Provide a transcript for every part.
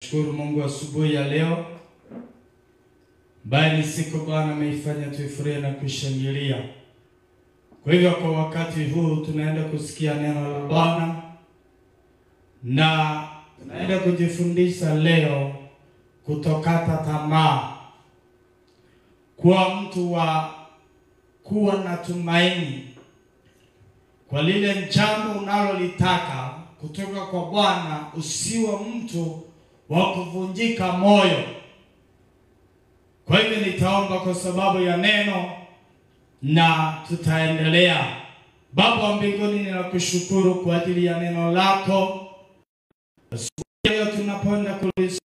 Shukuru Mungu asubuhi ya leo. Bali siku Bwana ameifanya tuifurahie na kushangilia. Kwa hivyo kwa wakati huu tunaenda kusikia neno la Bwana na tunaenda kujifundisha leo kutokata tamaa. Kuwa mtu wa kuwa na tumaini kwa lile jambo unalolitaka kutoka kwa Bwana. Usiwe mtu wa kuvunjika moyo. Kwa hivyo nitaomba kwa sababu ya neno na tutaendelea. Baba wa mbinguni, ninakushukuru kwa ajili ya neno lako. Leo tunapoenda kulisoma,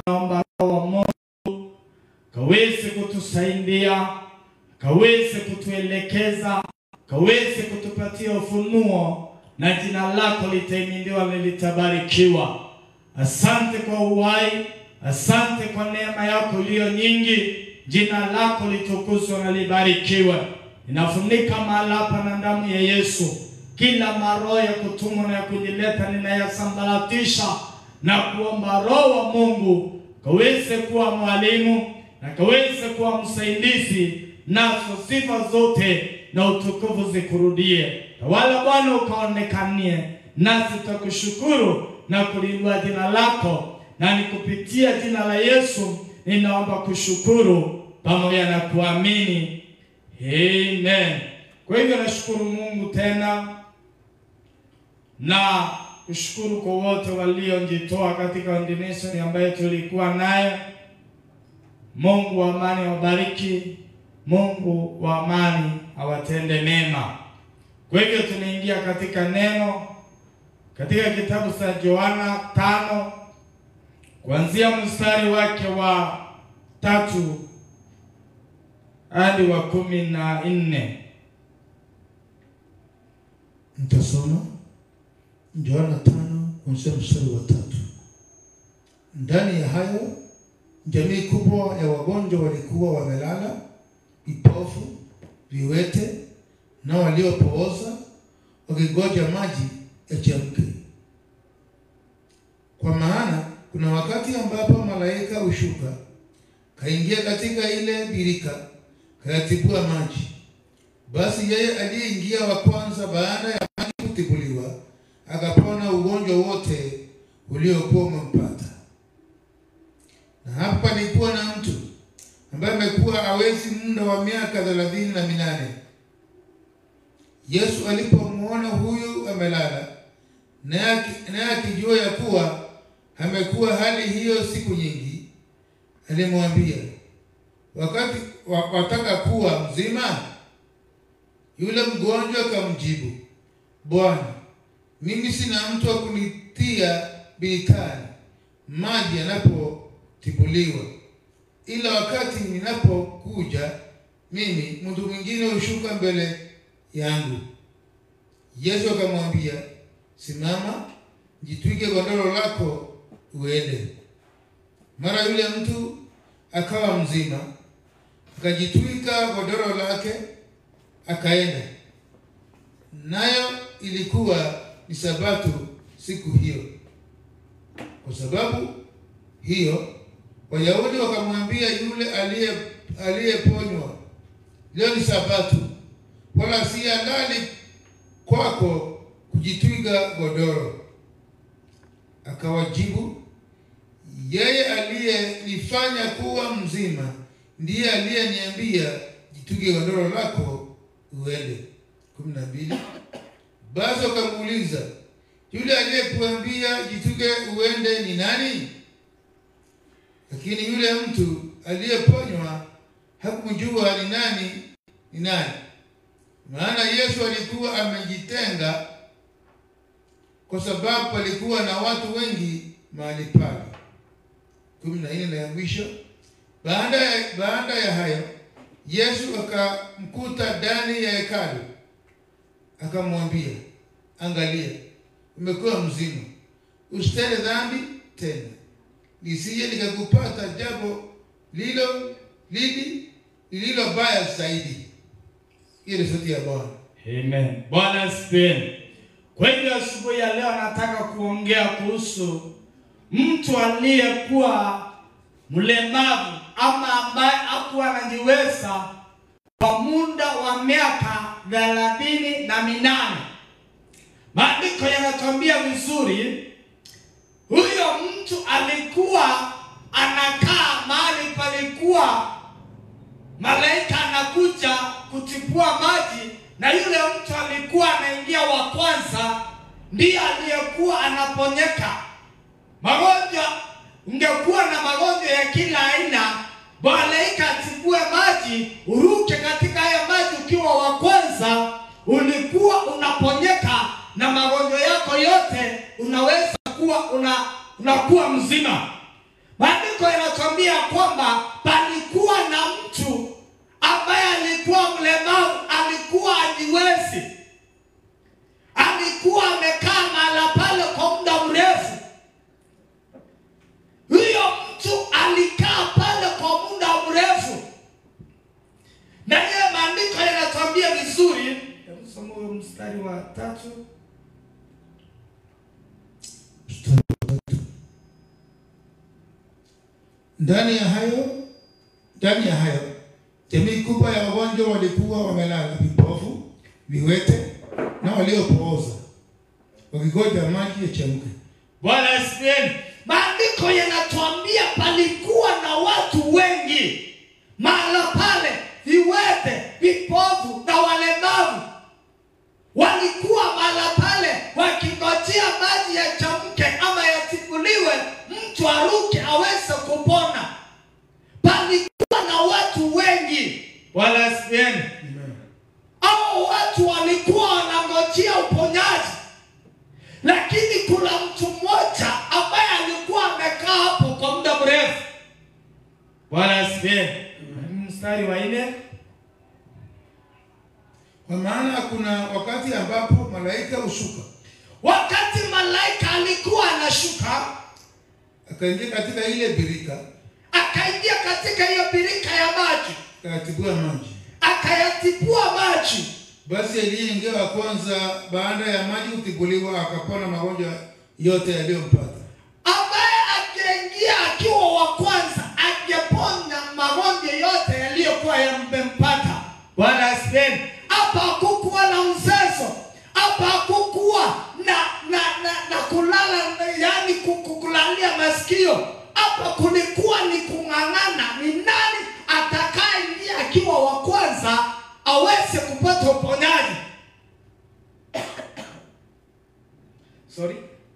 naomba Roho wa Mungu kaweze kutusaidia, kaweze kutuelekeza, kaweze kutupatia ufunuo, na jina lako litahimidiwa na litabarikiwa. Asante kwa uhai, asante kwa neema yako iliyo nyingi. Jina lako litukuzwe na libarikiwe. Ninafunika mahali hapa na damu ya Yesu. Kila maroho ya kutumwa na ya kujileta ninayasambaratisha, na kuomba Roho wa Mungu kaweze kuwa mwalimu na kaweze kuwa msaidizi, nazo sifa zote na utukufu zikurudie. Tawala Bwana, ukaonekanie, nasi tutakushukuru na kuliinua jina lako, na nikupitia jina la Yesu ninaomba kushukuru pamoja na kuamini. Amen. Kwa hivyo nashukuru Mungu tena na kushukuru kwa wote waliojitoa katika ordination ambayo tulikuwa naye. Mungu wa amani awabariki. Mungu wa amani awatende mema. Kwa hivyo tunaingia katika neno katika kitabu cha Yohana 5 kuanzia mstari wake wa 3 hadi wa 14. Nitasoma Yohana 5 kuanzia mstari wa 3. Ndani ya hayo jamii kubwa ya wagonjwa walikuwa wamelala, vipofu, viwete na waliopooza, wakigoja maji yachemke. Kwa maana kuna wakati ambapo malaika hushuka, kaingia katika ile birika, kayatibua maji. Basi yeye aliyeingia wa kwanza baada ya maji kutibuliwa, akapona ugonjwa wote uliokuwa umempata. Na hapa palikuwa na mtu ambaye amekuwa hawezi muda wa miaka 38. Yesu alipomuona huyu amelala, naye akijua ya kuwa amekuwa hali hiyo siku nyingi, alimwambia, wataka kuwa mzima? Yule mgonjwa akamjibu, Bwana, mimi sina mtu wa kunitia birikani maji yanapotibuliwa, ila wakati ninapokuja mimi, mtu mwingine hushuka mbele yangu. Yesu akamwambia, simama, jitwike godoro lako uende. Mara yule mtu akawa mzima, akajitwika godoro lake akaenda. Nayo ilikuwa ni Sabato siku hiyo. Kwa sababu hiyo Wayahudi wakamwambia yule aliyeponywa, leo ni Sabato, wala si halali kwako kujitwiga godoro. Akawajibu, yeye aliyelifanya kuwa mzima ndiye aliyeniambia, jitwige godoro lako uende. 12. Basi wakamuuliza, yule aliyekuambia jitwige uende ni nani? Lakini yule mtu aliyeponywa hakumjua ni nani. Maana Yesu alikuwa amejitenga, kwa sababu palikuwa na watu wengi mahali pale. 14 na ya mwisho. Baada ya hayo Yesu akamkuta ndani ya hekalu, akamwambia, angalia, umekuwa mzima, usitende dhambi tena, nisije nikakupata jambo lililo baya zaidi. Ile sauti ya Bwana. Amen. Bwana asifiwe. Kwa hivyo asubuhi ya leo nataka kuongea kuhusu mtu aliyekuwa mlemavu ama ambaye hakuwa anajiweza kwa muda wa miaka 38. Maandiko yanatuambia vizuri, huyo mtu alikuwa anakaa mahali palikuwa malaika anakuja kutipua maji, na yule mtu alikuwa anaingia wa kwanza, ndiye aliyekuwa anaponyeka magonjwa. Ungekuwa na magonjwa ya kila aina, malaika atipue maji, uruke katika haya maji ukiwa wa kwanza, ulikuwa unaponyeka na magonjwa yako yote unaweza kuwa unakuwa mzima. Maandiko yanatuambia kwamba palikuwa na mtu ambaye alikuwa mlemavu, alikuwa hajiwezi, alikuwa amekaa mahali pale kwa muda mrefu. Huyo mtu alikaa pale kwa muda mrefu, na yeye maandiko yanatuambia vizuri. Hebu soma huyo mstari wa 3. Ndani ya hayo jamii kubwa ya wagonjwa walikuwa wamelala, vipofu, viwete na waliopooza, wakingoja maji yachemke. Bwana asifiwe. Maandiko yanatuambia palikuwa na watu wengi mahali pale, viwete, vipofu na walemavu walikuwa mahali pale wakingojea maji yachemke ama yatibuliwe, mtu aruke aweze kupona. Palikuwa na watu wengi. Bwana asifiwe. Hao watu walikuwa wanangojea uponyaji, lakini kuna mtu mmoja ambaye alikuwa amekaa hapo kwa muda mrefu. Bwana asifiwe. Mstari wa 4. Kwa maana kuna wakati ambapo malaika hushuka. Wakati malaika alikuwa anashuka, akaingia katika ile birika, akaingia katika hiyo birika ya maji, akayatibua maji. Basi aliyeingia wa kwanza baada ya maji kutibuliwa akapona magonjwa yote yaliyompata. Ambaye angeingia akiwa wa kwanza angepona magonjwa yote yaliyokuwa yamempata. Bwana asifiwe. Hapa hakukuwa na mseso, hapa hakukuwa na kulala, yani kukulalia masikio. Hapa kulikuwa ni kung'ang'ana, ni nani atakayeingia akiwa wa kwanza aweze kupata uponyaji.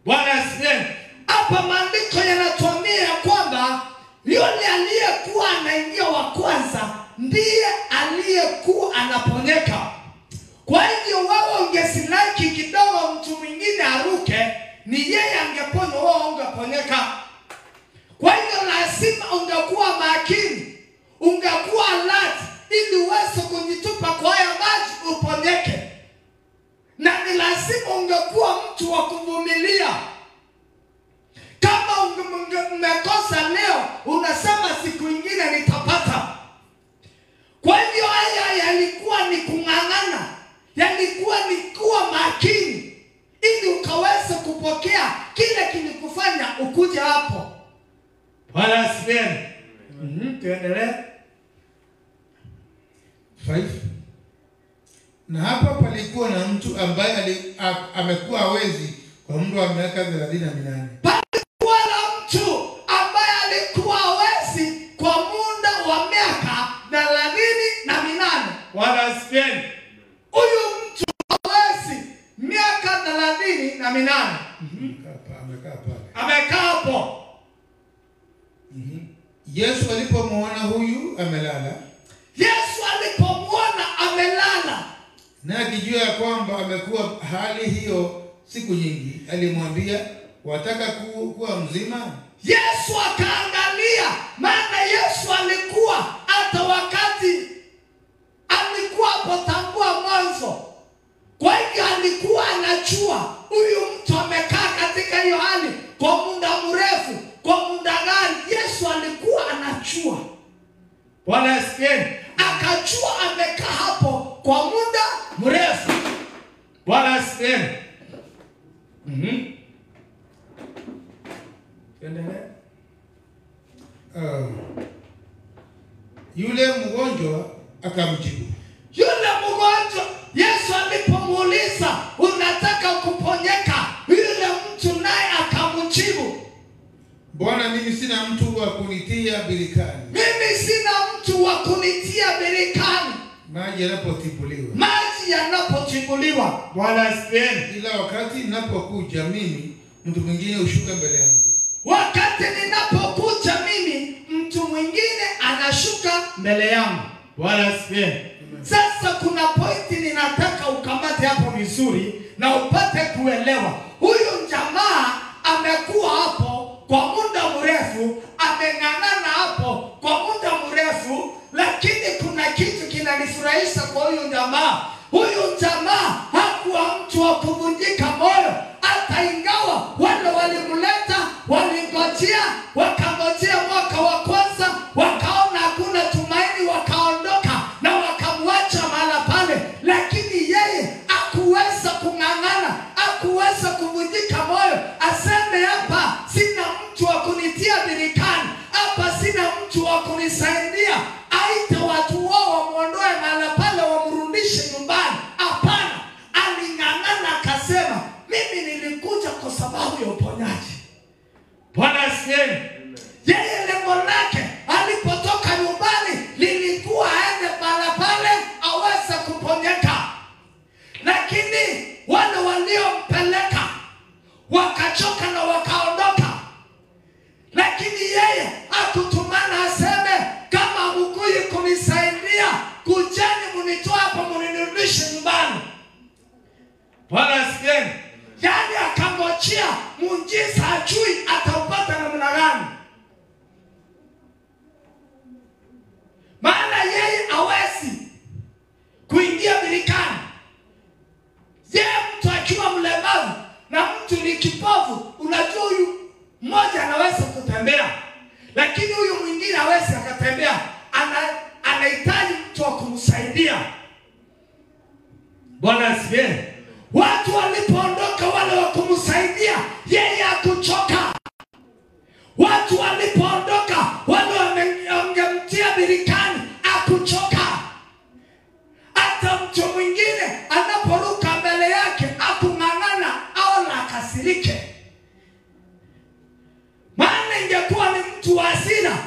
Bwana asifiwe. Hapa maandiko yanatuambia kwamba yule aliyekuwa anaingia wa kwanza ndiye aliyekuwa anaponyeka. Kwa hivyo wewe ungesilaki kidogo mtu mwingine aruke, ni yeye angepona, wewe ungeponyeka. Kwa hivyo lazima ungekuwa makini, ungekuwa alert ili uweze kujitupa kwa haya maji uponyeke. Na ni lazima ungekuwa mtu wa kuvumilia. Kama umekosa leo, unasema siku nyingine nitapata. Kwa hivyo haya yalikuwa ni kung'ang'ana, yalikuwa ni kuwa makini ili ukaweze kupokea kile kilikufanya ukuja hapo. Bwana asifiwe. Tuendelee. 5. Na hapa palikuwa na mtu ambaye amekuwa hawezi kwa muda wa miaka 38. Palikuwa na mtu ambaye alikuwa hawezi kwa muda wa miaka 38. Bwana asifiwe. Huyu mtu hawezi miaka 38. Amekaa hapo. Yesu alipomwona huyu amelala, na akijua ya kwamba amekuwa hali hiyo siku nyingi, alimwambia, wataka kuwa mzima? Yesu akaangalia, maana Yesu alikuwa hata wakati alikuwa potambua mwanzo. Kwa hivyo alikuwa anajua huyu mtu amekaa katika hiyo hali kwa muda mrefu, kwa muda gani. Yesu alikuwa anajua. Bwana asifiwe. Akajua amekaa hapo kwa muda mrefu. Bwana asifiwe. Tuendelee. Yule mgonjwa akamjibu. Yule mgonjwa Yesu alipomuuliza unataka kuponyeka, yule mtu naye akamjibu, Bwana, mimi sina mtu wa kunitia birikani. Mimi sina mtu wa kunitia birikani. Maji yanapotibuliwa. Maji yanapotibuliwa. Bwana asifiwe. Ila wakati ninapokuja mimi, mtu mwingine hushuka mbele yangu. Wakati ninapokuja mimi, mtu mwingine anashuka mbele yangu. Bwana asifiwe. Sasa kuna pointi ninataka ukamate hapo vizuri na upate kuelewa. Huyu jamaa amekuwa hapo kwa muda mrefu, ameng'ang'ana hapo kwa muda mrefu, lakini kuna kitu kinanifurahisha kwa huyu jamaa. Huyu jamaa hakuwa mtu wa kuvunjika moyo, hata ingawa wale walimleta, walingojea, wakangojea mwaka wa kwanza, wakaona hakuna tumaini, wakaondoka na wakamwacha mahala pale, lakini yeye hakuweza kung'ang'ana, hakuweza kuvunjika moyo, aseme hapa sina mtu wa kunitia birikani, hapa sina mtu wa kunisaidia, aite watu wao wamuondoe mahala pale wamrudishe nyumbani. Hapana, aling'ang'ana akasema mimi nilikuja kwa sababu ya uponyaji. Bwana asifiwe. Yeye lengo lake alipotoka nyumbani lilikuwa aende mahala pale aweze kuponyeka, lakini wale waliompeleka wakachoka na wakaondoka. Lakini yeye hakutumana aseme kama mkuyi kunisaidia, kujeni munitoa hapa munirudishe nyumbani. Bwana asifiwe. Yani akangojea muujiza, ajui ataupata namna gani. Maana yeye hawezi kuingia birikani. Yeye mtu akiwa mlemavu na mtu ni kipofu, unajua huyu mmoja anaweza kutembea, lakini huyu mwingine hawezi akatembea. Anahitaji mtu wa kumsaidia. Bwana asifiwe. Watu walipoondoka wale wa kumsaidia, yeye hakuchoka. Watu walipoondoka wale wangemtia birikani, hakuchoka. Hata mtu mwingine anaporuka mbele yake hakung'ang'ana au akasirike. Maana ingekuwa ni mtu wa hasira,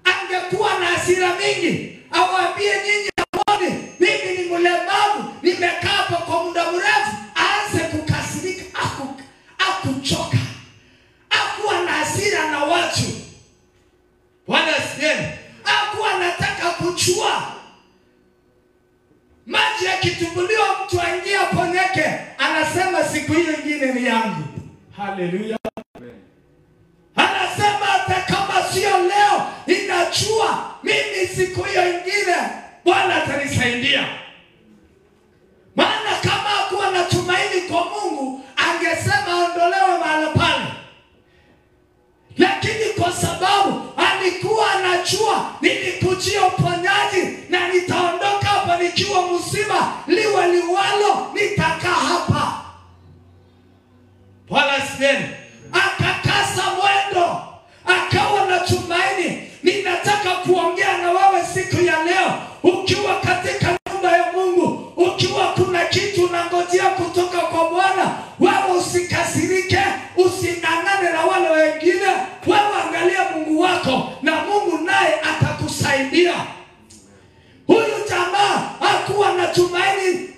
angekuwa na hasira mingi, awaambie nyinyi amoni mimi ni mlemavu, nimekaa hapa kwa muda mrefu, aanze kukasirika. Hakuchoka, hakuwa na hasira na watu. Bwana asifiwe. Hakuwa anataka kuchua maji yakitubuliwa mtu aingie aponyeke, anasema siku hiyo nyingine ni yangu. Haleluya. Anasema hata kama sio leo inachua, mimi siku hiyo nyingine Bwana atanisaidia. Maana kama hakuwa na tumaini kwa Mungu, angesema ondolewe mahali pale. Lakini kwa sababu alikuwa anajua nilikujia uponyaji na nitaondoka hapa nikiwa mzima, liwe liwalo nitakaa hapa. Bwana asifiwe. Akakasa mwendo, akawa na tumaini. Ninataka kuongea na wewe siku ya leo, ukiwa katika nyumba ya Mungu, ukiwa kuna kitu unangojea kutoka kwa Bwana, wewe usikasirike, using'ang'ane na wale wengine. Wewe angalia Mungu wako na Mungu naye atakusaidia. Huyu jamaa hakuwa na tumaini,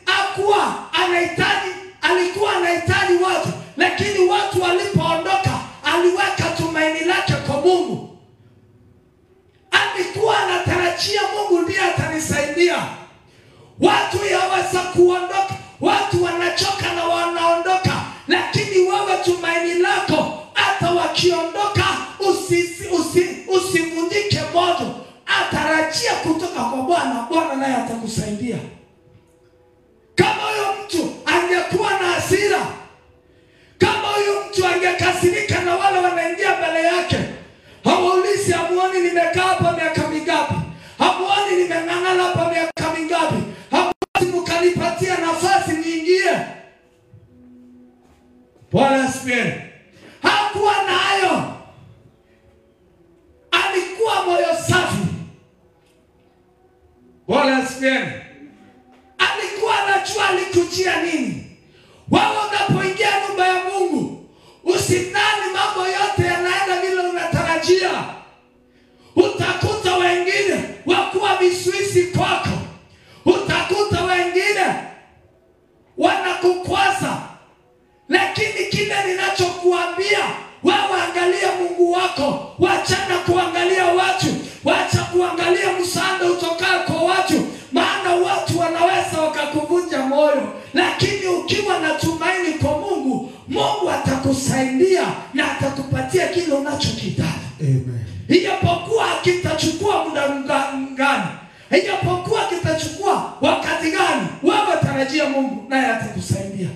alikuwa anahitaji watu, lakini watu walipoondoka aliweka tumaini lake kwa Mungu. Alikuwa anatarajia Mungu ndiye atanisaidia. Watu yaweza kuondoka, watu wanachoka na wanaondoka, lakini wewe tumaini lako hata wakiondoka usivunjike moyo. Atarajia kutoka kwa Bwana, Bwana naye atakusaidia. Kama huyo mtu angekuwa na hasira, kama huyo mtu angekasirika na wale wanaingia mbele yake, hawaulizi hamuoni nimekaa hapa miaka mingapi, hamuoni nimeng'ang'ana hapa miaka mingapi, hamuoni mkanipatia nafasi niingie. Bwana asifiwe. Hakuwa na hayo. asifiwe. Alikuwa anajua alikujia nini. Wewe unapoingia nyumba ya Mungu, usidhani mambo yote yanaenda vile unatarajia. Utakuta wengine wakuwa visuisi kwako. Utakuta wengine wanakukwaza. Lakini kile ninachokuambia, wewe angalia Mungu wako. Wachana kuangalia watu. Wacha kuangalia msaada utokao kwa watu. Maana watu wanaweza wakakuvunja moyo. Lakini ukiwa na tumaini kwa Mungu, Mungu atakusaidia na atakupatia kile unachokitaka. Amen. Ijapokuwa kitachukua muda gani, ijapokuwa kitachukua wakati gani, wewe tarajia Mungu naye atakusaidia.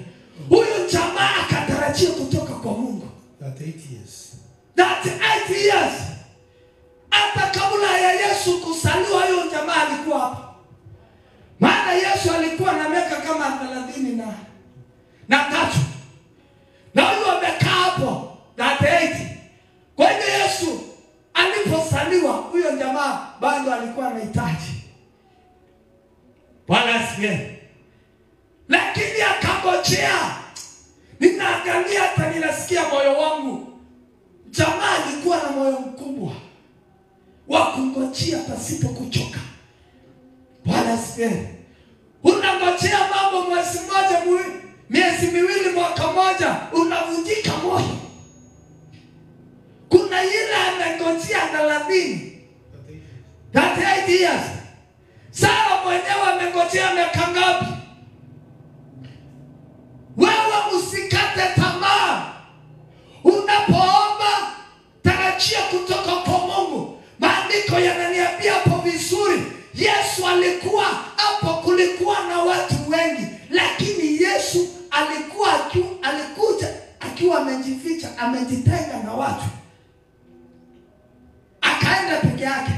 Huyu jamaa akatarajia kutoka kwa Mungu. That 8 years. That 8 years. Hata kabla ya Yesu kusaliwa, huyo jamaa alikuwa hapa. Maana Yesu alikuwa na miaka kama 33. Na huyo amekaa hapo that 8. Kwa hiyo Yesu aliposaliwa, huyo jamaa bado alikuwa anahitaji. Bwana asifiwe. Lakini akangojea. Ninaangalia hata ninasikia moyo wangu. Jamaa alikuwa na moyo mkubwa wa kungojea pasipo kuchoka. Bwana asifiwe. Unangojea mambo mwezi mmoja, miezi miwili, mwaka mmoja, unavunjika moyo. Kuna yule amengojea 30. That 8 years. Sara mwenyewe amengojea miaka ngapi? Wewe usikate tamaa. Unapoomba, tarajia kutoka kwa Mungu. Maandiko yananiambia hapo vizuri. Yesu alikuwa hapo, kulikuwa na watu wengi, lakini Yesu alikuja akiwa amejificha, amejitenga na watu. Akaenda peke yake.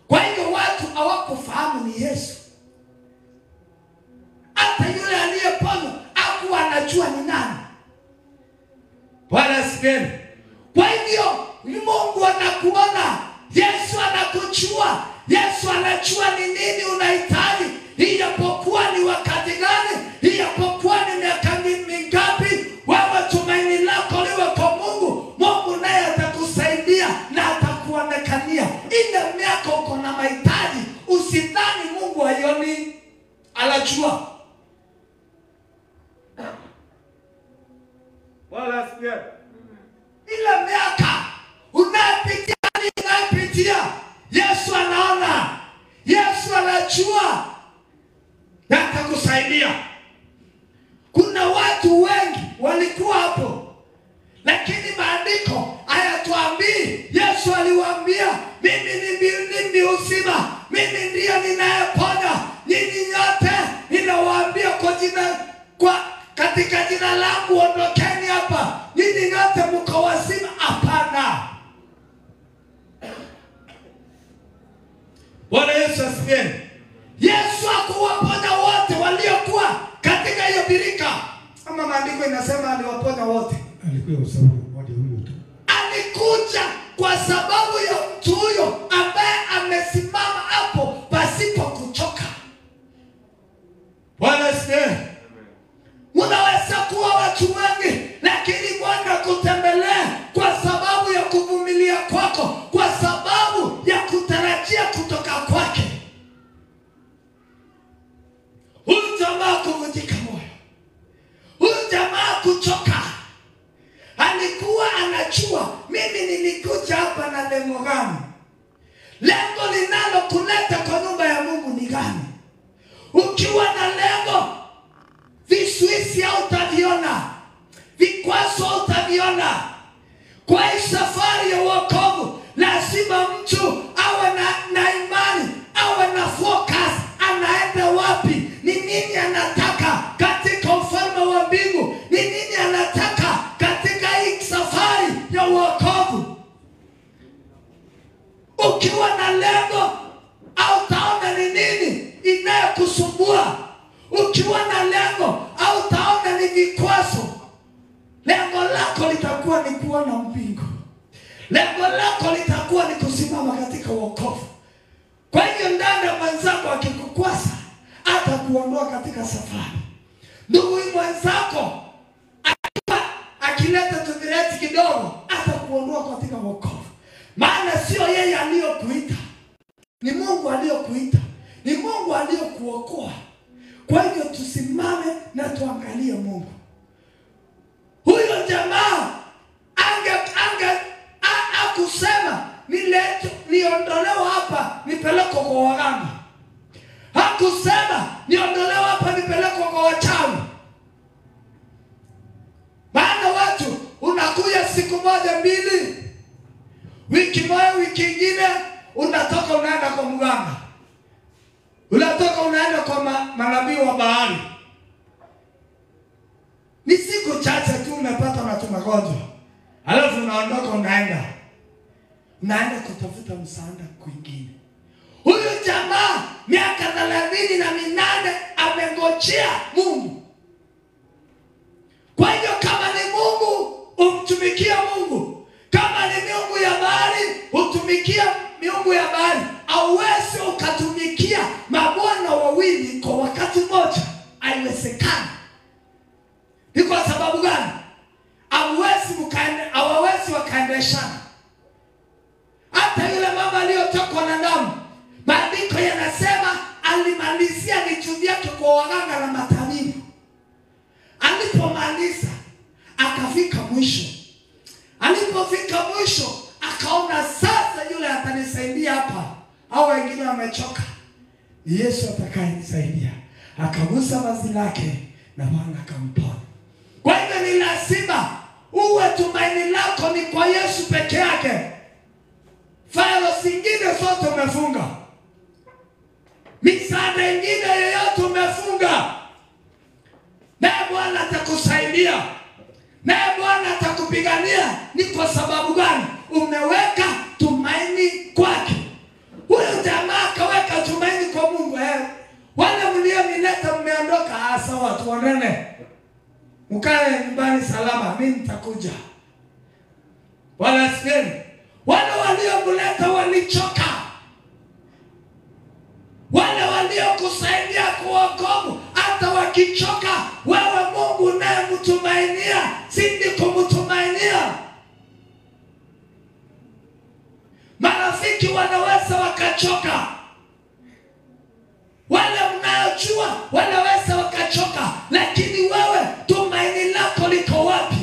Kwa hiyo watu hawakufahamu ni Yesu. Hata yule aliyepona hakuwa anajua ni nani. Bwana asifiwe. Kwa hivyo Mungu anakuona, Yesu anakujua. Yesu anajua ni nini unahitaji. Ijapokuwa ni wakati gani, ijapokuwa ni miaka mingapi, wewe tumaini lako liwe kwa Mungu. Mungu naye atakusaidia na atakuonekania. Ile miaka uko na mahitaji, usidhani Mungu haioni, anajua. Wala asifiwe. Ile miaka unapitia, Yesu anaona. Yesu anajua na atakusaidia. Kuna watu wengi walikuwa hapo, lakini maandiko hayatuambii. Yesu aliwaambia, mimi ni uzima, mimi ndiye ninayeponya. Ninyi nyote ninawaambia katika jina langu ondokeni hapa. Ninyi nyote mko wazima. Hapana. Bwana Yesu asifiwe. Yesu hakuwaponya wote waliokuwa katika hiyo birika. Kama maandiko inasema aliwaponya wote. Alikuwa kwa sababu mmoja huyo tu. Alikuja kwa sababu ya mtu huyo ambaye amesimama hapo pasipo kuchoka. Bwana asifiwe. Unaweza kuwa watu wengi, lakini Bwana kutembelea kwa sababu ya kuvumilia kwako, kwa sababu ya kutarajia kutoka kwake. Huyu jamaa kuvunjika moyo, huyu jamaa kuchoka. Alikuwa anajua, mimi nilikuja hapa na lengo gani? Lengo linalokuleta kwa nyumba ya Mungu ni gani? Ukiwa na lengo, visuisi hautaviona, vikwazo hautaviona. Kwa hii safari ya wokovu, lazima mtu awe na imani, awe na focus. Anaenda wapi? Ni nini anataka katika ufalme wa mbingu? Ni nini anataka katika hii safari ya wokovu? Ukiwa na lengo, hautaona ni nini inayokusumbua. Ukiwa na lengo, hautaona ni vikwazo. Lengo lako litakuwa ni kuona mbingu. Lengo lako litakuwa ni kusimama katika wokovu. Kwa hiyo ndani ya mwenzako akikukwasa, hata kuondoa katika safari. Ndugu mwenzako akileta tudhireti kidogo, hata kuondoa katika wokovu. Maana sio yeye aliyokuita, ni Mungu aliyokuita, ni Mungu aliyokuokoa. Kwa hivyo tusimame na tuangalie Mungu. Huyo jamaa hakusema niondolewa hapa nipelekwe kwa waganga. Hakusema niondolewa hapa nipelekwe kwa wachawi. Maana watu unakuja siku moja mbili, wiki moja wiki nyingine unatoka unaenda kwa mganga. Unatoka unaenda kwa manabii wa bahari. Ni siku chache tu umepata magonjwa. Alafu unaondoka unaenda kutafuta msaada kwingine. Huyu jamaa miaka 38 amengojea Mungu. Kwa hiyo kama ni Mungu, umtumikia Mungu. Kama ni miungu ya bahari, utumikia miungu ya bahari. Hauwezi ukatumikia mabwana wawili kwa wakati mmoja. Haiwezekani. Ni kwa sababu gani? Hawawezi wakaendeshana. Hata yule mama aliyotokwa na damu, maandiko yanasema alimalizia vitu vyake kwa waganga na matabibu. Alipomaliza akafika mwisho. Alipofika mwisho akaona sasa yule atanisaidia hapa, au wengine wamechoka, Yesu atakayenisaidia. Akagusa vazi lake na Bwana akampona. Kwa hivyo ni lazima uwe tumaini lako ni kwa Yesu peke yake. Failo zingine zote umefunga. Misaada ingine yoyote umefunga. Naye Bwana atakusaidia. Naye Bwana atakupigania. Ni kwa sababu gani? Umeweka tumaini kwake. Huyo jamaa akaweka tumaini kwa Mungu. Wale mlionileta mmeondoka, sawa, tuonane. Mkae nyumbani salama, mimi nitakuja. Wala sisi wale waliomleta walichoka. Wale waliokusaidia kuokoa hata wakichoka, wewe Mungu naye mtumainia, sindi kumtumainia. Marafiki wanaweza wakachoka. Wale mnayojua wanaweza wakachoka, lakini wewe tumaini lako liko wapi?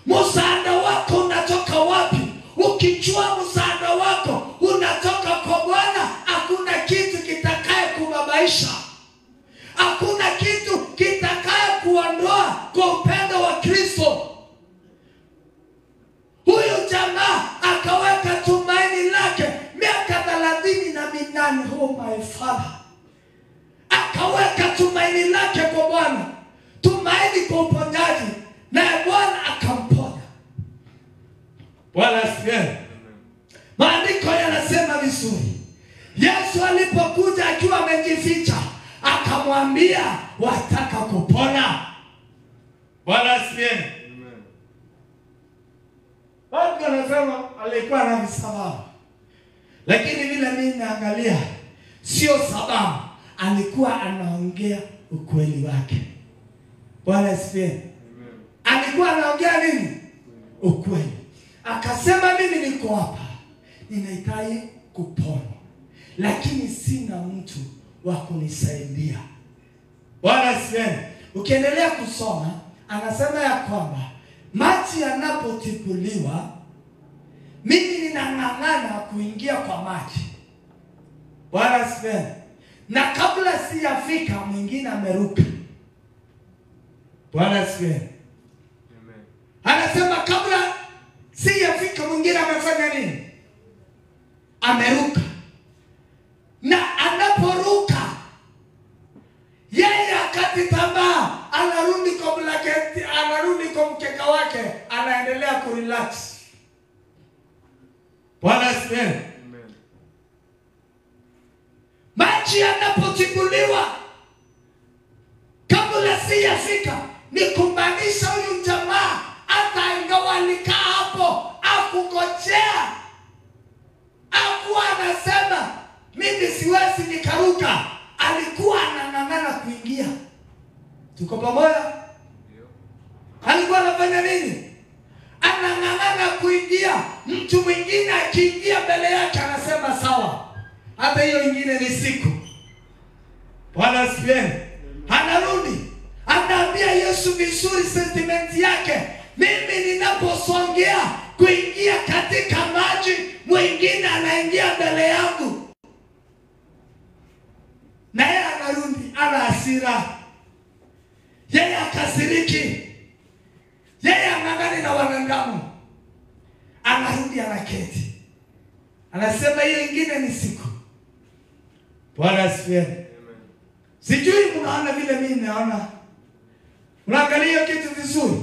Msaada wako unatoka wapi? Ukijua msaada wako unatoka kwa Bwana, hakuna kitu kitakaye kubabaisha. Hakuna kitu kitakaye kuondoa kwa upendo wa Kristo. Huyu jamaa akaweka tumaini lake miaka 38. Oh my Father. Akaweka tumaini lake kwa Bwana. Tumaini kwa uponyaji. Na Bwana akamponya. Bwana asifiwe. Maandiko yanasema vizuri. Yesu alipokuja akiwa amejificha, akamwambia, wataka kupona? Bwana asifiwe. Watu wanasema alikuwa na sababu. Lakini vile mimi naangalia, sio sababu. Alikuwa anaongea ukweli wake. Bwana asifiwe. Alikuwa anaongea nini? Ukweli. Akasema mimi niko hapa, ninahitaji kupona, lakini sina mtu wa kunisaidia. Bwana asifiwe. Ukiendelea kusoma, anasema ya kwamba maji yanapotipuliwa, mimi ninang'ang'ana kuingia kwa maji. Bwana asifiwe. Na kabla sijafika mwingine ameruka. Bwana asifiwe. Amen. Anasema kabla sijafika mwingine amefanya nini? Ameruka. Na anaporuka, yeye akati tamaa, anarudi kwa blanketi, anarudi kwa mkeka wake, anaendelea kurelax. Bwana asifiwe. Amen. Maji yanapotibuliwa, kabla sijafika, ni kumaanisha huyu jamaa hata ingawa alikaa hapo akungojea, hakuwa anasema mimi siwezi nikaruka. Alikuwa anang'ang'ana kuingia. Tuko pamoja? Alikuwa anafanya nini? Anang'ang'ana kuingia. Mtu mwingine akiingia mbele yake anasema sawa, hata hiyo ingine ni siku. Bwana asifiwe. Anarudi, anaambia Yesu vizuri sentiment yake, mimi ninaposongea kuingia katika maji, mwingine anaingia mbele yangu. Na yeye anarudi, ana hasira. Yeye akasiriki. Yeye anang'ang'ana na wanadamu. Anarudi, anaketi. Anasema hiyo ingine ni siku. Bwana asifiwe. Sijui mnaona vile mimi naona. Unaangalia kitu vizuri.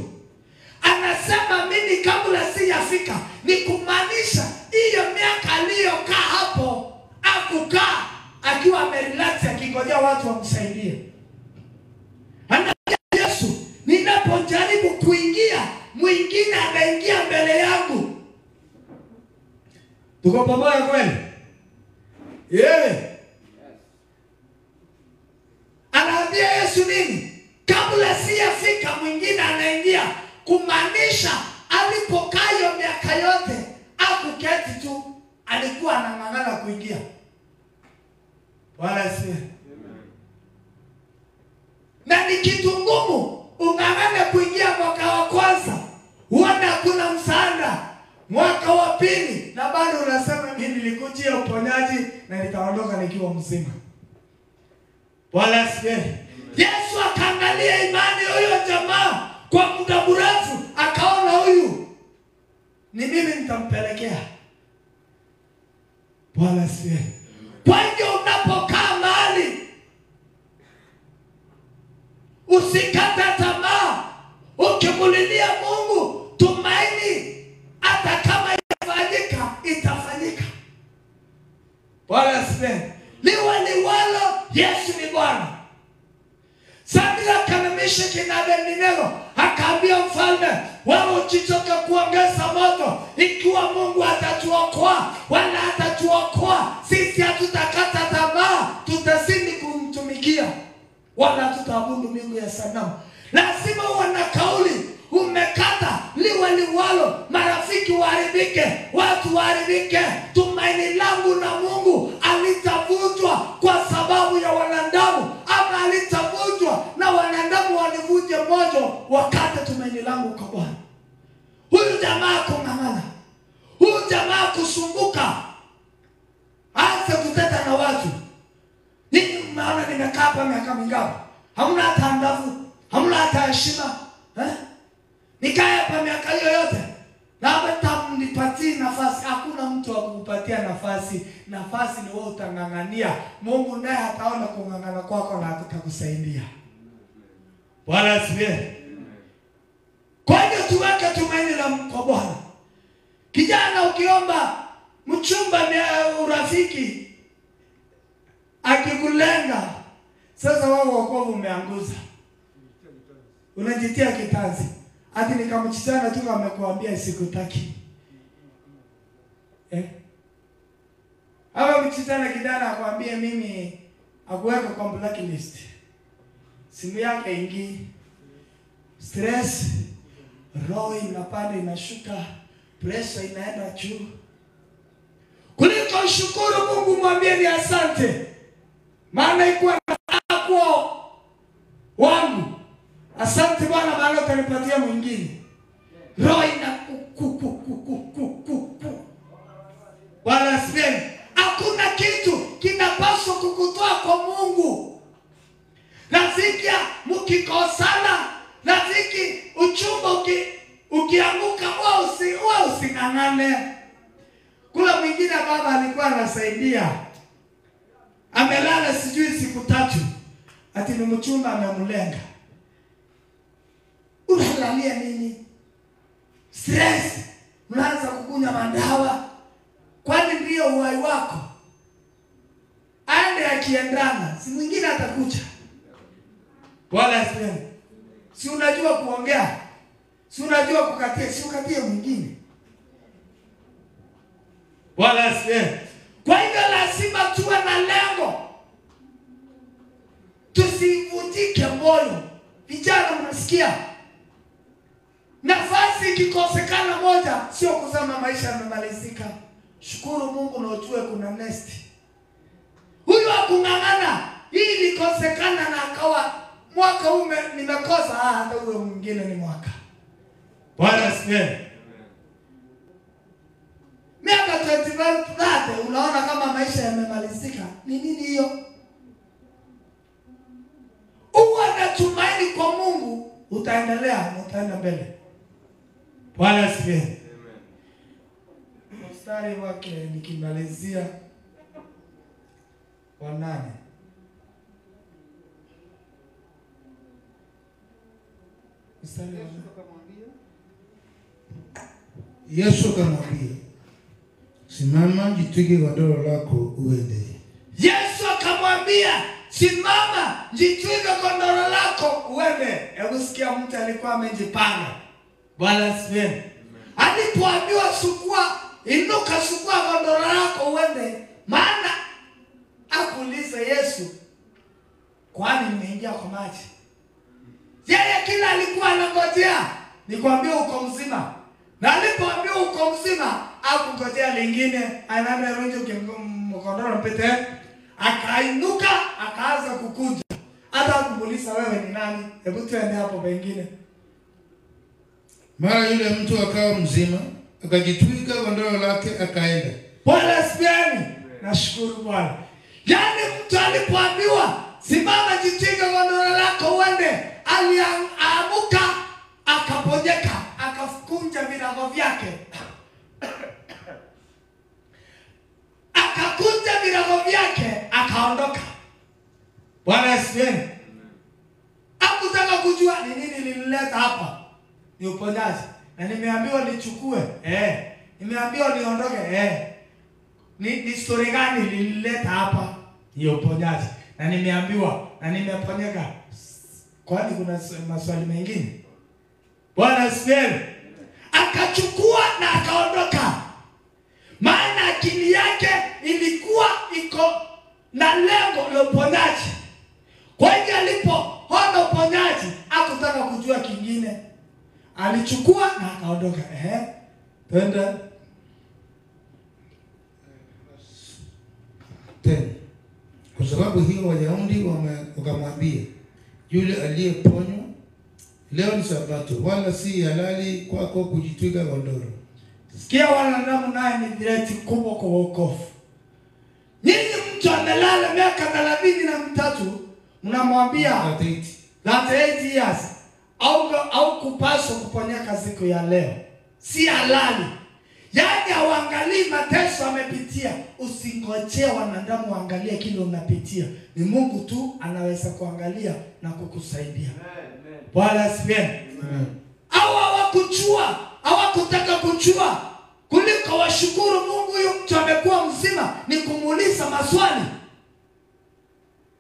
Anasema mimi kabla sijafika, ni kumaanisha hiyo miaka aliyokaa hapo akukaa akiwa amerelax akingojea watu wamsaidie. Anaambia Yesu, ninapojaribu kuingia, mwingine anaingia mbele yangu. Tuko pamoja kweli? Anaambia Yesu nini? Kabla sijafika mwingine anaingia, kumaanisha alipokaa hiyo miaka yote akuketi tu, alikuwa anang'ang'ana kuingia. Wala si. Na ni kitu ngumu ung'ang'ane kuingia mwaka wa kwanza, uone hakuna msaada. Mwaka wa pili na bado unasema mimi nilikujia uponyaji na nikaondoka nikiwa mzima. Wala si. Yesu akaangalia imani huyo jamaa kwa muda mrefu, akaona huyu ni mimi nitampelekea. Bwana si. Kwa hiyo unapokaa mahali, usikata tamaa. Ukimulilia Mungu, tumaini hata kama itafanyika, itafanyika. Bwana si. Liwe liwalo, Yesu ni Bwana. Sadira kanamisha Abednego, akaambia mfalme, wewe ukichoka kuongeza moto, ikiwa Mungu atatuokoa wala atatuokoa, sisi hatutakata tamaa, tutazidi kumtumikia wala tutaabudu miungu ya sanamu. Lazima uwe na kauli, umekata liwe liwalo, marafiki waharibike, watu waharibike, tumaini langu na Mungu alitavunjwa kwa sababu ya wanadamu, ama alitavunjwa na wanadamu walivunje moyo wakati tumaini langu kwa Bwana. Huyu jamaa kung'ang'ana, huyu jamaa kusumbuka, aanze kuteta na watu. Nini mnaona nimekaa hapa miaka mingapi? Hamna hata ndavu, hamna hata heshima. Nikae hapa miaka hiyo yote na hata mnipatie nafasi. Hakuna mtu wa kukupatia nafasi. Nafasi ni wewe utang'ang'ania. Mungu naye ataona kung'ang'ana kwako na atakusaidia. Bwana asifiwe. Kwa hiyo tuweke tumaini la kwa Bwana. Kijana, ukiomba mchumba ni urafiki akikulenga, sasa wewe wokovu umeanguza. Unajitia kitanzi. Hadi nikamchitana tu amekuambia sikutaki. Hawa mchitana kijana akwambia mimi akuweka kwa blacklist. Simu yake ingi. Stress, roho inapanda inashuka, pressure inaenda juu. Kuliko shukuru Mungu, mwambie ni asante. Maana ikuwa nako wangu. Asante Bwana, maana utanipatia mwingine. Roho ina Bwana asifiwe. Hakuna kitu kinapaswa kukutoa kwa Mungu. Rafiki mkikosana, rafiki uchumba ukianguka, wewe using'ang'ane. Kuna mwingine baba alikuwa anasaidia, amelala sijui siku 3, ati ni mchumba amemlenga. Unalalia nini? Stress, unaanza kukunywa madawa. Kwani ndio uhai wako? Aende akiendana, si mwingine atakuja. Bwana asifiwe. Si unajua kuongea, si unajua kukatia, si ukatie mwingine. Bwana asifiwe. Kwa hivyo lazima tuwe na lengo moyo. Vijana mnasikia? Nafasi ikikosekana moja, sio kusema maisha yamemalizika. Shukuru Mungu na ujue kuna next. Huyu akung'ang'ana, hii ilikosekana na akawa mwaka huu nimekosa, hata huyo mwingine ni mwaka. Bwana asifiwe. Miaka 25 unaona kama maisha yamemalizika. Ni nini hiyo? Uwe na tumaini kwa Mungu, utaendelea na utaenda mbele. Bwana asifiwe. Amen. Mstari wake nikimalizia wa 8. Mstari wa 8. Yesu akamwambia, simama, jitwike godoro lako uende. Yesu akamwambia, simama, jitwike godoro lako uende. Hebu sikia, mtu alikuwa amejipanga. Bwana asifiwe. Alipoambiwa sukua, inuka, sukua godoro lako uende, maana akuuliza Yesu, kwani nimeingia kwa maji? Yeye kila alikuwa anangojea nikwambia uko mzima. Na alipoambiwa uko mzima, hakungojea lingine, anarudi mkodoro mpete, akainuka, akaanza kukuja. Hata kumuuliza wewe ni nani? Hebu tuende hapo pengine. Mara yule mtu akawa mzima, akajitwika godoro lake akaenda. Bwana asifiwe. Nashukuru Bwana. Yaani mtu alipoambiwa simama, jitwike godoro lako uende, aliamuka, akaponyeka, akakunja virago vyake. Akakunja virago vyake, akaondoka. Bwana asifiwe. Hakutaka kujua ni nini lilileta hapa. Ni uponyaji. Na nimeambiwa nichukue. Nimeambiwa niondoke. Ni story gani lilileta hapa? Ni uponyaji. Na nimeambiwa na nimeponyeka. Kwani kuna maswali mengine? Bwana asifiwe. Akachukua na akaondoka. Maana akili yake ilikuwa iko na lengo la uponyaji. Kwa hiyo alipoona uponyaji, hakutaka kujua kingine. Alichukua na akaondoka. Twende. Tena, kwa sababu hiyo Wayahudi wakamwambia, yule aliyeponywa, leo ni Sabato, wala si halali kwako kujitwika godoro. Sikia wanadamu, naye ni direct kubwa kwa wokovu. Nyinyi mtu amelala miaka 33, mnamwambia 38 years au kupaswa kuponyeka siku ya leo. Si halali. Yaani hawaangalii mateso amepitia. Usingojee wanadamu waangalie kile unapitia. Ni Mungu tu anaweza kuangalia na kukusaidia. Bwana asifiwe. Au hawakujua, hawakutaka kujua. Kuliko washukuru Mungu huyu mtu amekuwa mzima, ni kumuuliza maswali.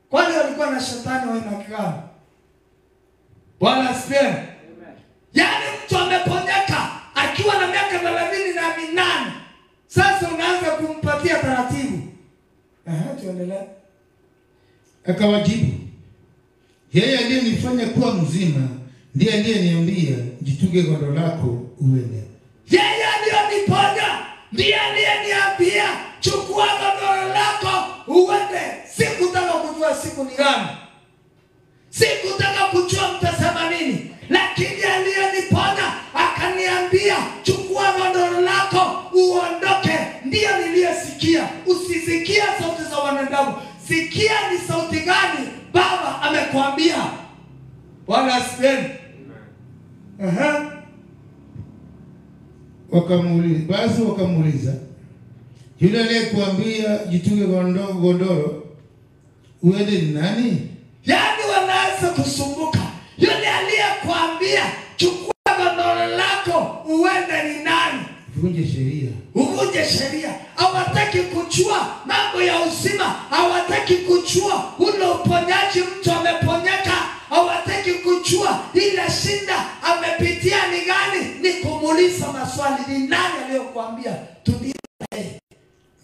Kwani walikuwa na shetani wa aina gani? Bwana asifiwe. Yaani mtu ameponyeka akiwa na miaka 38. Sasa unaanza kumpatia taratibu. Tuendelee. Akawajibu, yeye aliyenifanya kuwa mzima ndiye aliyeniambia, jitwike godoro lako uende. Yeye aliyoniponya ndiye aliyeniambia, chukua godoro lako uende. Sikutaka kujua siku ni gani. Sikutaka kujua mtasema nini. Lakini aliyeniponya akaniambia, chukua godoro lako uondoke. Ndiyo niliyesikia. Usisikia sauti za wanadamu. Sikia ni sauti gani Baba amekuambia. Bwana asifiwe. Wakamuuliza, yule aliyekuambia jitwike godoro uende ni nani? Yaani wanaanza kusumbuka. Yule aliyekuambia chukua godoro lako uende ni nani? Uvunje sheria. Uvunje sheria. Hawataki kujua mambo ya uzima. Hawataki kujua ule uponyaji mtu ameponyeka. Hawataki kujua ile shinda amepitia ni gani. Ni kumuuliza maswali. Ni nani aliyokuambia tulie?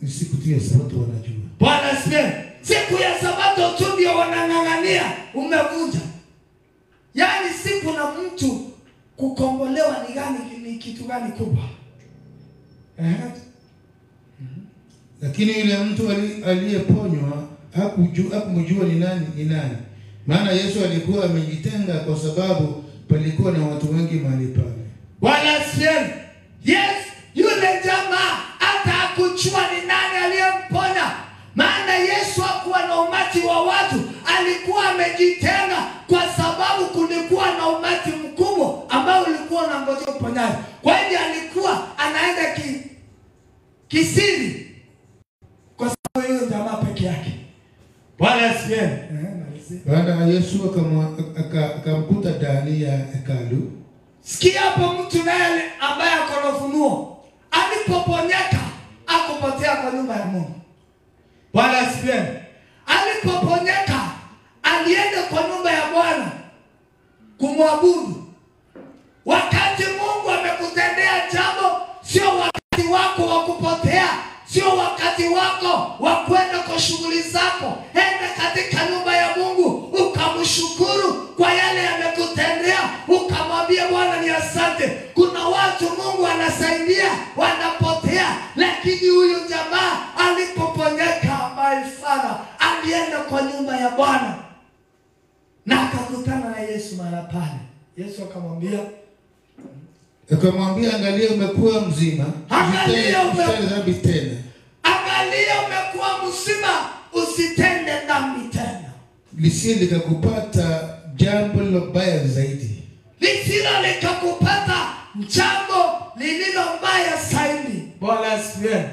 Ni siku tu ya Sabato wanajua. Bwana asifiwe. Siku ya Sabato tu ndio wanang'ang'ania. Umevunja. na mtu kukombolewa ni gani, ni kitu gani kubwa? Lakini yule mtu aliyeponywa hakumjua ni nani. Maana Yesu alikuwa amejitenga kwa sababu palikuwa na watu wengi mahali pale. Bwana asifiwe. Yes, yule jamaa hata hakujua ni nani aliyemponya. Maana Yesu hakuwa na umati wa watu, alikuwa amejitenga kwa sababu kulikuwa na umati mkubwa ambao ulikuwa unangoja uponyaji. Kwa hiyo alikuwa anaenda kisiri kwa sababu yule jamaa peke yake. Bwana asifiwe. Baada ya Yesu akamkuta ndani ya hekalu. Sikia hapo, mtu naye ambaye ako na ufunuo alipoponyeka akupotea kwa nyumba ya Mungu. Bwana asifiwe. Alipoponyeka alienda kwa nyumba ya Bwana kumwabudu. Wakati Mungu amekutendea jambo, sio wakati wako wa kupotea, sio wakati wako wa kwenda kwa shughuli zako. Enda katika nyumba ya Mungu ukamshukuru kwa yale amekutendea, ukamwambia Bwana ni asante. Kuna watu Mungu anasaidia wanapotea, lakini huyu jamaa alipoponyeka, my father, alienda kwa nyumba ya Bwana na akakutana na Yesu mara pale. Yesu akamwambia, angalia umekuwa mzima, usitende dhambi tena. Angalia umekuwa mzima, usitende dhambi tena. Lisilo likakupata jambo lilobaya zaidi. Lisilo likakupata jambo lililo baya zaidi. Bwana asifiwe.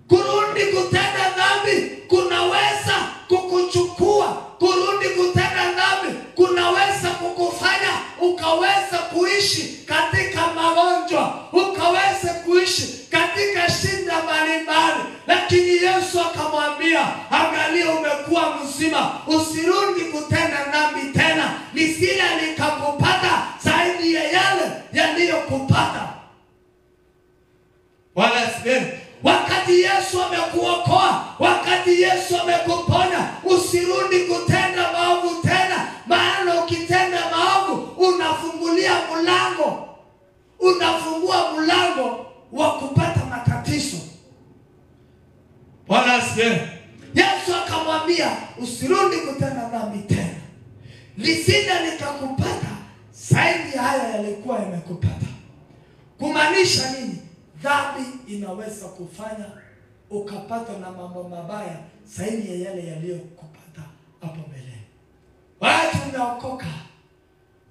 Kurudi kutenda dhambi kunaweza kukuchukua. Kurudi kutenda dhambi kunaweza kukufanya ukaweza kuishi katika magonjwa, ukaweza kuishi katika shida mbalimbali. Lakini Yesu akamwambia, angalia umekuwa mzima, usirudi kutenda dhambi tena. Lisilo likakupata zaidi ya yale yaliyokupata. Bwana asifiwe. Wakati Yesu amekuokoa, wakati Yesu amekuponya, usirudi kutenda maovu tena. Maana ukitenda maovu unafungua mlango wa kupata matatizo. Bwana asifiwe. Yesu akamwambia usirudi kutenda dhambi tena. Lisilo likakupata zaidi ya haya yalikuwa yamekupata. Kumaanisha nini? Dhambi inaweza kufanya ukapata na mambo mabaya zaidi ya yale yaliyokupata hapo mbele. Watu umeokoka,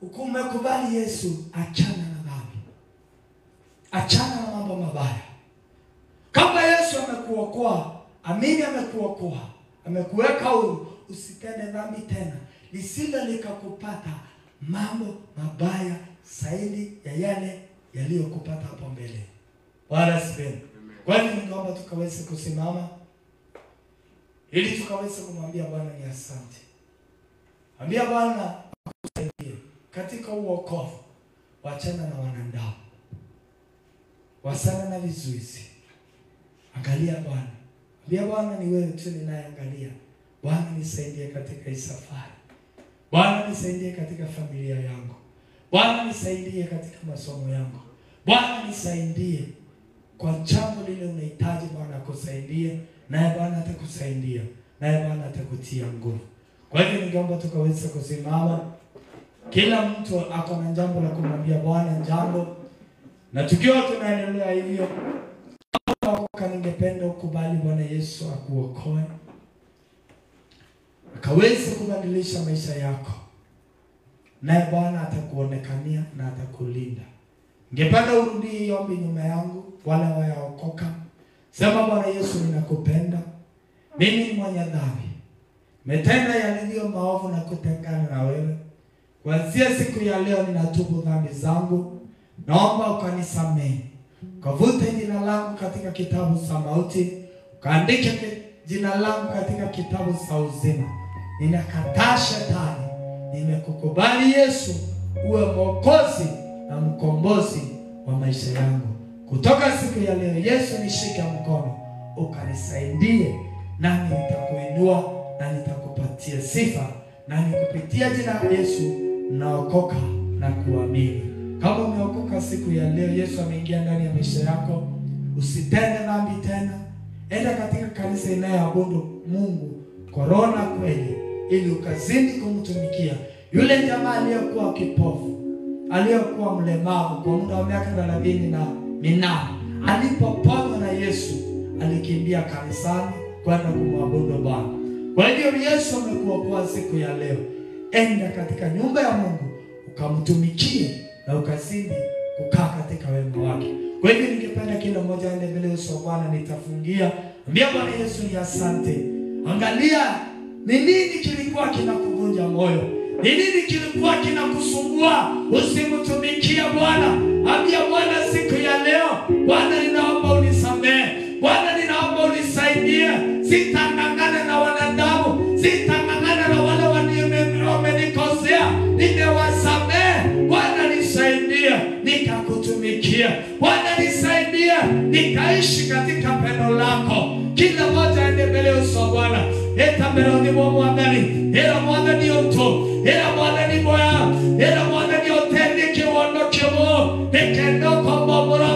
umekubali Yesu, achana na dhambi. Achana na mambo mabaya. Kama Yesu amekuokoa, amini amekuokoa, amekuweka huru, usitende dhambi tena. Lisilo likakupata mambo mabaya zaidi ya yale yaliyokupata hapo mbele. Bwana asifiwe. Kwa hiyo ningeomba tukaweze kusimama ili tukaweze kumwambia Bwana ni asante. Ambia Bwana akusaidie katika uokovu. Wachana na wanadamu, wasana na vizuizi. Angalia Bwana. Ambia Bwana ni wewe tu ninayeangalia. Bwana nisaidie katika hii safari. Bwana nisaidie katika familia yangu. Bwana nisaidie katika masomo yangu. Bwana nisaidie kwa jambo lile unahitaji Bwana akusaidie, naye Bwana atakusaidia, naye Bwana atakutia nguvu. Kwa hivyo ningeomba tukaweze kusimama. Kila mtu ako na jambo la kumwambia Bwana jambo. Na tukiwa tunaendelea hivyo, ningependa ukubali Bwana Yesu akuokoe, akaweze kubadilisha maisha yako, naye Bwana atakuonekania na atakulinda. Ningependa urudie ombi nyuma yangu, wale wayaokoka. Sema, Bwana Yesu ninakupenda. Mimi ni mwenye dhambi. Metenda yaliyo maovu na kutengana na wewe. Kuanzia siku ya leo ninatubu dhambi zangu. Naomba ukanisamehe. Kavute jina langu katika kitabu cha mauti, kaandike jina langu katika kitabu cha uzima. Ninakataa shetani. Nimekukubali Yesu uwe Mwokozi na mkombozi wa maisha yangu. Kutoka siku ya leo Yesu nishike mkono, ukanisaidie, nami nitakuinua na nitakupatia sifa, na kupitia jina la Yesu naokoka na kuamini. Kama umeokoka siku ya leo, Yesu ameingia ndani ya maisha yako, usitende dhambi tena. Enda katika kanisa inayoabudu Mungu kwa roho na kweli, ili ukazidi kumtumikia. Yule jamaa aliyekuwa kipofu, aliyekuwa mlemavu kwa muda wa miaka 38, alipoponywa na Yesu, alikimbia kanisani kwenda kumwabudu Bwana. Kwa hiyo Yesu amekuokoa siku ya leo. Enda katika nyumba ya Mungu ukamtumikie na ukazidi kukaa katika wema wake. Kwa hivyo ningependa kila mmoja aende mbele za Bwana. Nitafungia. Ambia Bwana Yesu ni asante. Angalia ni nini kilikuwa kinakuvunja moyo, ni nini kilikuwa kinakusumbua usimtumikia Bwana. Ambia Bwana siku ya leo, Bwana ninaomba unisamehe, Bwana ninaomba unisaidie. Sitangangana na wanadamu, sitangangana na wale wamenikosea, nimewasamehe. Bwana nisaidie nikakutumikia, Bwana nisaidie nikaishi katika pendo lako. Kila mmoja aende mbele za Bwana. Eta mbele ni mwanadamu, era mwana ni mtu, era mwana ni moya, era mwana ni otende kiwono kiwo, nekendo kwa mora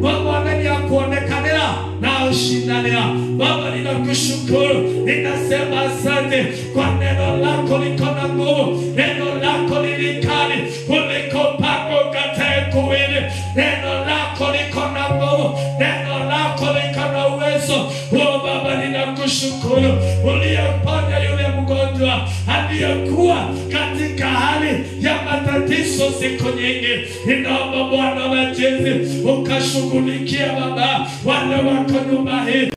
kwa mwana ni akuonekanera na ushindanira. Baba ninakushukuru, ninasema asante kwa neno lako liko na nguvu, neno lako ni likali kuliko pako katae kuwili, neno lako liko na nguvu, neno lako liko na uwezo. Baba ninakushukuru, uliyeponya yule mgonjwa aliyekuwa katika hali ya matatizo siku nyingi. Ninaomba Bwana majeshi ukashughulikia Baba wale wako nyumba hii,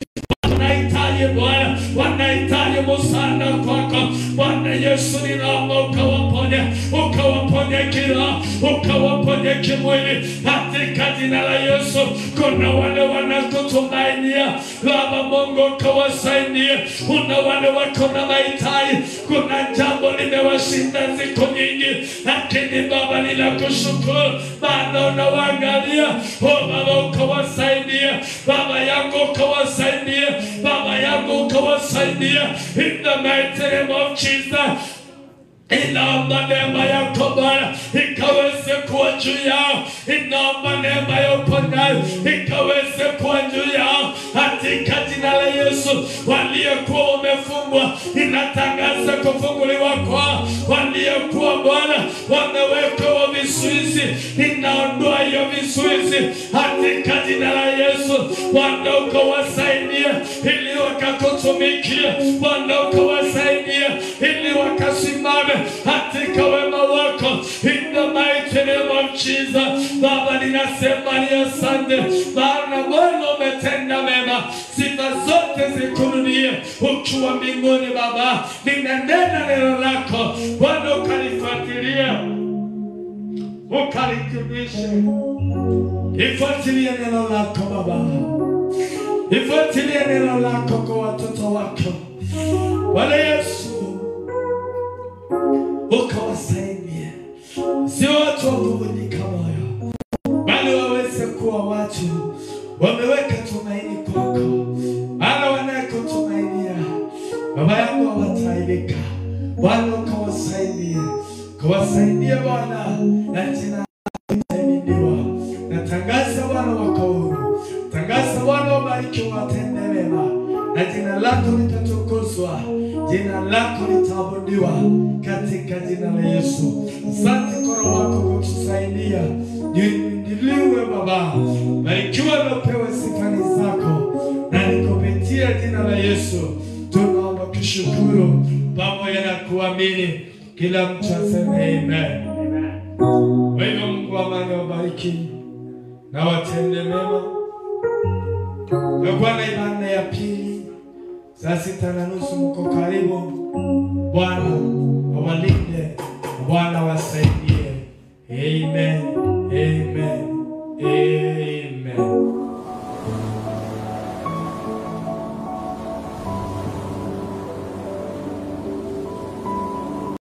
wanahitaji Bwana, wanahitaji msaada kwako Bwana Yesu. Ninaomba ukawaponye kiroho, ukawaponye kimwili katika jina la Yesu. Kuna wale wanakutumainia Baba Mungu, ukawasaidie. Kuna wale wako na mahitaji, kuna jambo limewashinda siku nyingi, lakini Baba ninakushukuru maana unawaangalia. Baba ukawasaidie, Baba yangu ukawasaidie, Baba yangu ukawasaidie in the mighty name of Jesus. Inaomba neema yako Bwana ikaweze kuwa juu yao. Inaomba neema ya uponyaji ikaweze kuwa juu yao katika jina la Yesu. Waliokuwa wamefungwa, inatangaza kufunguliwa kwao. Waliokuwa Bwana wamewekwa vizuizi, inaondoa hiyo vizuizi katika jina la Yesu. Bwana ukawasaidie ili wakakutumikia, Bwana ukawasaidie ili wakasimame katika wema wako in the mighty name of Jesus. Baba ninasema ni asante, maana Bwana umetenda mema. Sifa zote zikurudie ukiwa mbinguni. Baba ninanena neno lako Bwana, ukalifuatilie, ukalikubishe. Ifuatilie neno lako Baba, ifuatilie neno lako kwa watoto wako Bwana Yesu, ukawasaidie. Si watu wa kuvunjika moyo, bali waweze kuwa watu wameweka tumaini kwako. Maana wanakutumainia Baba yangu hawataibika. Bwana ukawasaidie, ukawasaidie Bwana, na jina litahimidiwa. Natangaza Bwana wakauru, tangaza Bwana wabariki, watende mema, na jina lako litatukuzwa, jina lako litaabudiwa katika jina la Yesu. Asante kwa roho wako kutusaidia. Ndiliwe Baba, barikiwa na upewe sifa zako, na nikupitia jina la Yesu tunaomba kushukuru pamoja na kuamini. Kila mtu aseme amen. Kwa hivyo Mungu wa amani wabariki na watende mema. Na Bwana ibada ya pili saa 6:30 mko karibu. Bwana awalinde, Bwana wasaidie. Amen. Amen. Amen.